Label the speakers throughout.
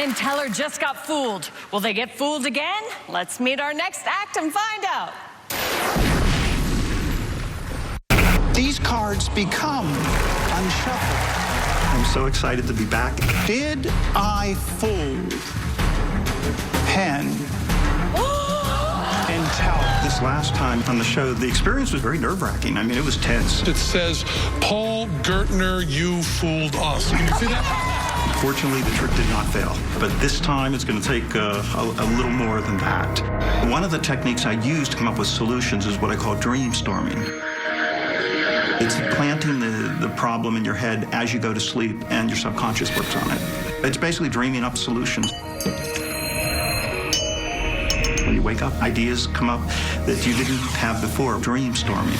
Speaker 1: Penn Teller just got fooled. Will they get fooled again? Let's meet our next act and find out.
Speaker 2: These cards become unshuffled.
Speaker 3: I'm so excited to be back.
Speaker 2: Did I fool Penn and Teller?
Speaker 3: This last time on the show, the experience was very nerve-wracking. I mean, it was tense.
Speaker 4: It says, Paul Gertner, you fooled us. Can you see that?
Speaker 3: Fortunately, the trick did not fail. But this time, it's going to take a little more than that. One of the techniques I use to come up with solutions is what I call dream-storming. It's planting the problem in your head as you go to sleep, and your subconscious works on it. It's basically dreaming up solutions. When you wake up, ideas come up that you didn't have before. Dream-storming.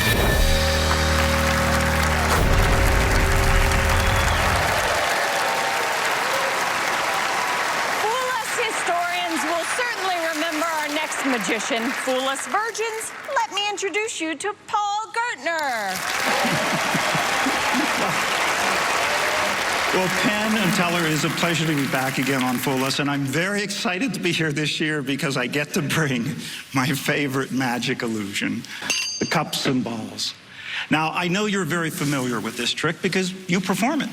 Speaker 1: Magician. Fool us virgins, let me introduce you to Paul Gertner.
Speaker 2: Well, Penn and Teller, it is a pleasure to be back again on Fool Us, and I'm very excited to be here this year because I get to bring my favorite magic illusion, the cups and balls. Now, I know you're very familiar with this trick because you perform it.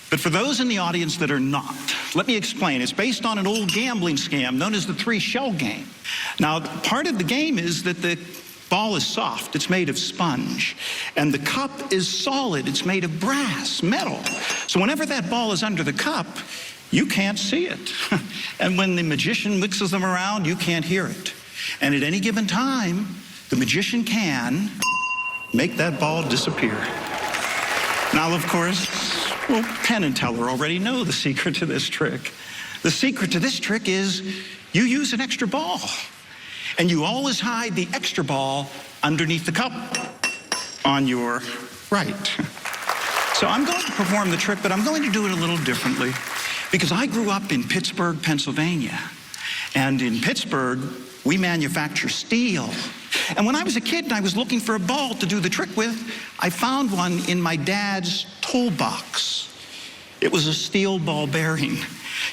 Speaker 2: But for those in the audience that are not, let me explain. It's based on an old gambling scam known as the three-shell game. Now, part of the game is that the ball is soft. It's made of sponge. And the cup is solid. It's made of brass, metal. So whenever that ball is under the cup, you can't see it. And when the magician mixes them around, you can't hear it. And at any given time, the magician can make that ball disappear. Now, of course, well, Penn and Teller already know the secret to this trick. The secret to this trick is you use an extra ball. And you always hide the extra ball underneath the cup on your right. So I'm going to perform the trick, but I'm going to do it a little differently because I grew up in Pittsburgh, Pennsylvania. And in Pittsburgh, we manufacture steel. And when I was a kid and I was looking for a ball to do the trick with, I found one in my dad's toolbox. It was a steel ball bearing.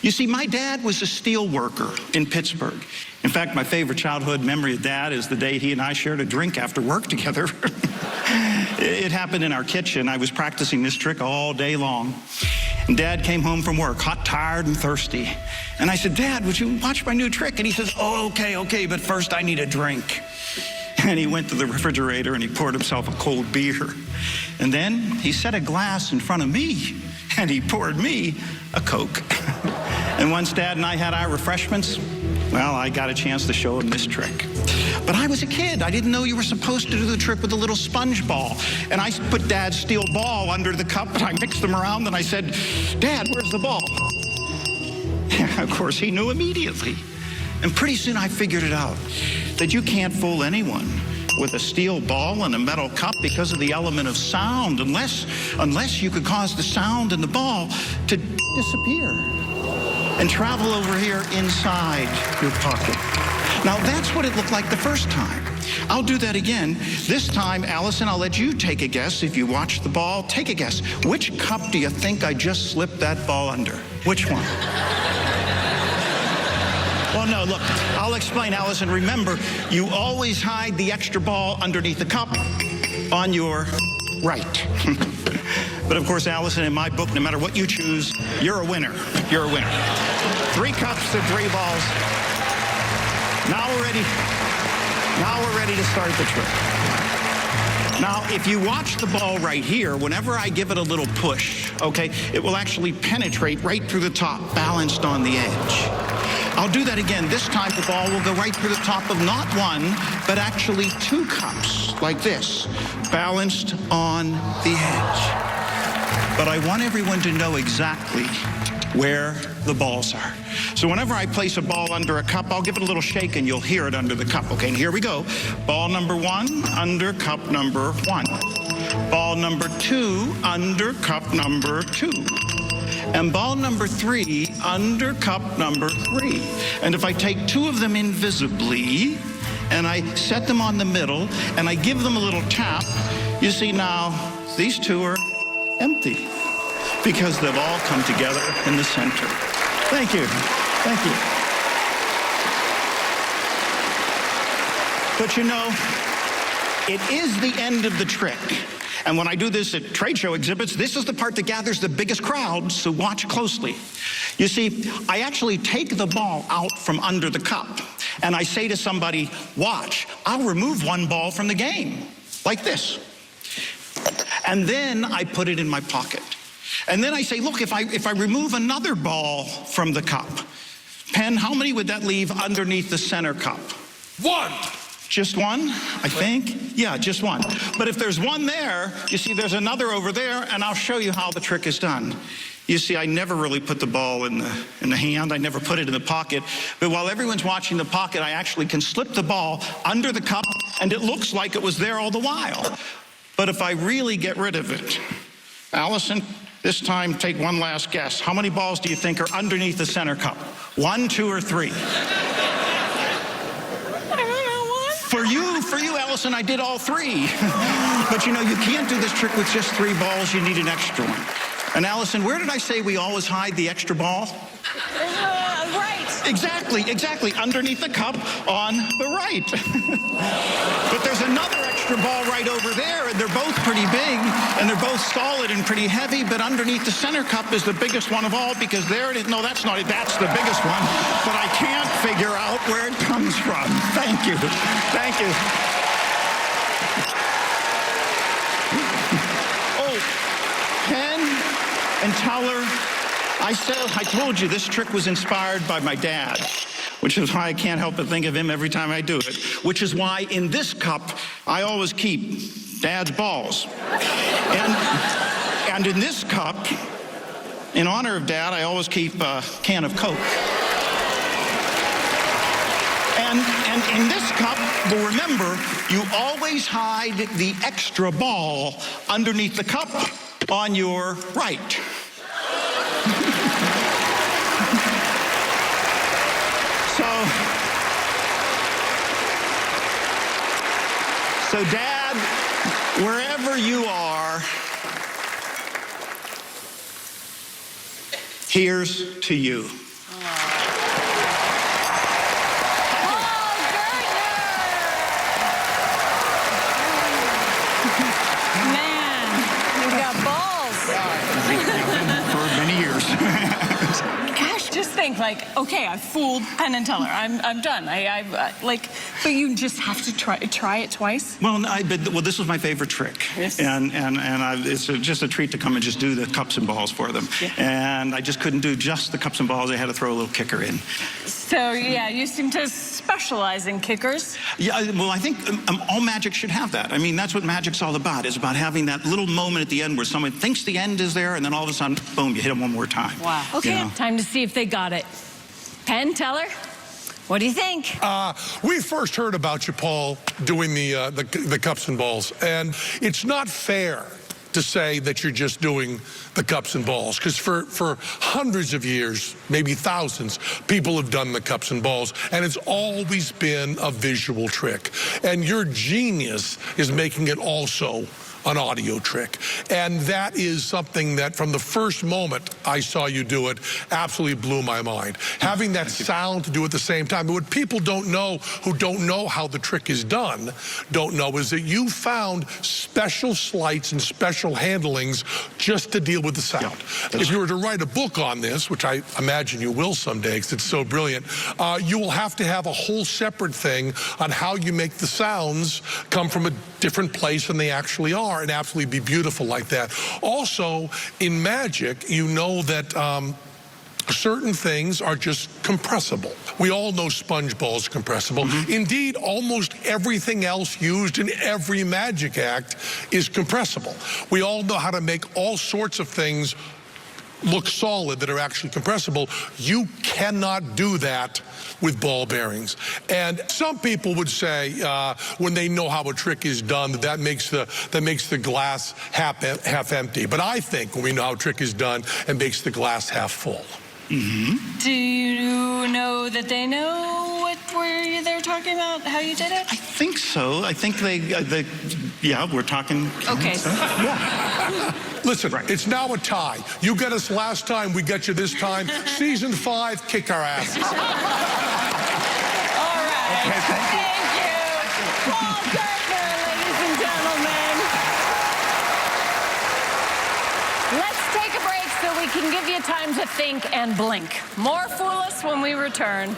Speaker 2: You see, my dad was a steel worker in Pittsburgh. In fact, my favorite childhood memory of Dad is the day he and I shared a drink after work together. It happened in our kitchen. I was practicing this trick all day long. And Dad came home from work, hot, tired, and thirsty. And I said, Dad, would you watch my new trick? And he says, oh, okay, but first I need a drink. And he went to the refrigerator and he poured himself a cold beer. And then he set a glass in front of me and he poured me a Coke. And once Dad and I had our refreshments, well, I got a chance to show him this trick. But I was a kid. I didn't know you were supposed to do the trick with a little sponge ball. And I put Dad's steel ball under the cup and I mixed them around and I said, Dad, where's the ball? Of course, he knew immediately. And pretty soon I figured it out, that you can't fool anyone with a steel ball and a metal cup because of the element of sound, unless you could cause the sound in the ball to disappear and travel over here inside your pocket. Now, that's what it looked like the first time. I'll do that again. This time, Allison, I'll let you take a guess. If you watch the ball, take a guess. Which cup do you think I just slipped that ball under? Which one? Well, no, look, I'll explain, Allison. Remember, you always hide the extra ball underneath the cup on your right. But of course, Allison, in my book, no matter what you choose, you're a winner. You're a winner. 3 cups to 3 balls. Now we're ready to start the trick. Now, if you watch the ball right here, whenever I give it a little push, okay, it will actually penetrate right through the top, balanced on the edge. I'll do that again. This time the ball will go right through the top of not 1, but actually 2 cups, like this, balanced on the edge. But I want everyone to know exactly where the balls are. So whenever I place a ball under a cup, I'll give it a little shake and you'll hear it under the cup. Okay, and here we go. Ball number 1, under cup number 1. Ball number 2, under cup number 2. And ball number 3, under cup number 3. And if I take 2 of them invisibly, and I set them on the middle, and I give them a little tap, you see now, these 2 are empty, because they've all come together in the center. Thank you. Thank you. But you know, it is the end of the trick. And when I do this at trade show exhibits, this is the part that gathers the biggest crowds, so watch closely. You see, I actually take the ball out from under the cup, and I say to somebody, watch, I'll remove one ball from the game, like this. And then I put it in my pocket. And then I say, look, if I remove another ball from the cup, Penn, how many would that leave underneath the center cup?
Speaker 4: One.
Speaker 2: Just one, I think? Yeah, just one. But if there's one there, you see there's another over there, and I'll show you how the trick is done. You see, I never really put the ball in the hand. I never put it in the pocket. But while everyone's watching the pocket, I actually can slip the ball under the cup, and it looks like it was there all the while. But if I really get rid of it, Allison, this time take one last guess. How many balls do you think are underneath the center cup? 1, 2, or 3? For you, Allison, I did all 3. But you know, you can't do this trick with just 3 balls. You need an extra one. And Allison, where did I say we always hide the extra ball?
Speaker 1: Right.
Speaker 2: Exactly. Underneath the cup on the right. But there's another extra ball right over there, and they're both pretty big, and they're both solid and pretty heavy, but underneath the center cup is the biggest one of all, because there it is. No, that's not it. That's the biggest one. But I can't figure out where it comes from. Thank you. Thank you. Oh, Penn and Teller, I told you this trick was inspired by my dad, which is why I can't help but think of him every time I do it, which is why in this cup, I always keep Dad's balls. And in this cup, in honor of Dad, I always keep a can of Coke. And in this cup, well, remember, you always hide the extra ball underneath the cup on your right. So Dad, wherever you are, here's to you.
Speaker 1: Man, you got balls.
Speaker 2: For many years.
Speaker 1: Gosh, just think, like, okay, I fooled Penn and Teller. I'm done. But you just have to try it twice.
Speaker 2: Well, this was my favorite trick,
Speaker 1: yes.
Speaker 2: and it's just a treat to come and just do the cups and balls for them. Yeah. And I just couldn't do just the cups and balls. I had to throw a little kicker in.
Speaker 1: So yeah, you seem to specialize in kickers.
Speaker 2: Yeah, well, I think all magic should have that. I mean, that's what magic's all about. It's about having that little moment at the end where someone thinks the end is there, and then all of a sudden, boom, you hit them one more time.
Speaker 1: Wow. Okay,
Speaker 2: you know?
Speaker 1: Time to see if they got it. Penn, Teller, what do you think?
Speaker 4: We first heard about you, Paul, doing the cups and balls, and it's not fair to say that you're just doing the cups and balls, because for hundreds of years, maybe thousands, people have done the cups and balls, and it's always been a visual trick. And your genius is making it also an audio trick. And that is something that from the first moment I saw you do it absolutely blew my mind. Having that sound to do at the same time. But what people don't know, who don't know how the trick is done, don't know is that you found special sleights and special handlings just to deal with the sound. Yeah, if you were to write a book on this, which I imagine you will someday because it's so brilliant, you will have to have a whole separate thing on how you make the sounds come from a different place than they actually are, and absolutely be beautiful like that. Also, in magic, you know that certain things are just compressible. We all know sponge balls are compressible. Mm-hmm. Indeed, almost everything else used in every magic act is compressible. We all know how to make all sorts of things look solid that are actually compressible. You cannot do that with ball bearings. And some people would say, when they know how a trick is done, that makes the glass half empty. But I think when we know how a trick is done, it makes the glass half full.
Speaker 1: Mm-hmm. Do you know that they know what they're talking about, how you did it?
Speaker 2: I think so. I think yeah, we're talking.
Speaker 1: Okay.
Speaker 2: Yeah.
Speaker 4: Listen,
Speaker 2: Right.
Speaker 4: it's now a tie. You get us last time, we get you this time. Season 5, kick our asses.
Speaker 1: All right.
Speaker 2: Okay, thank you.
Speaker 1: Paul Gertner, ladies and gentlemen. Let's take a break so we can give you time to think and blink. More Fool Us when we return.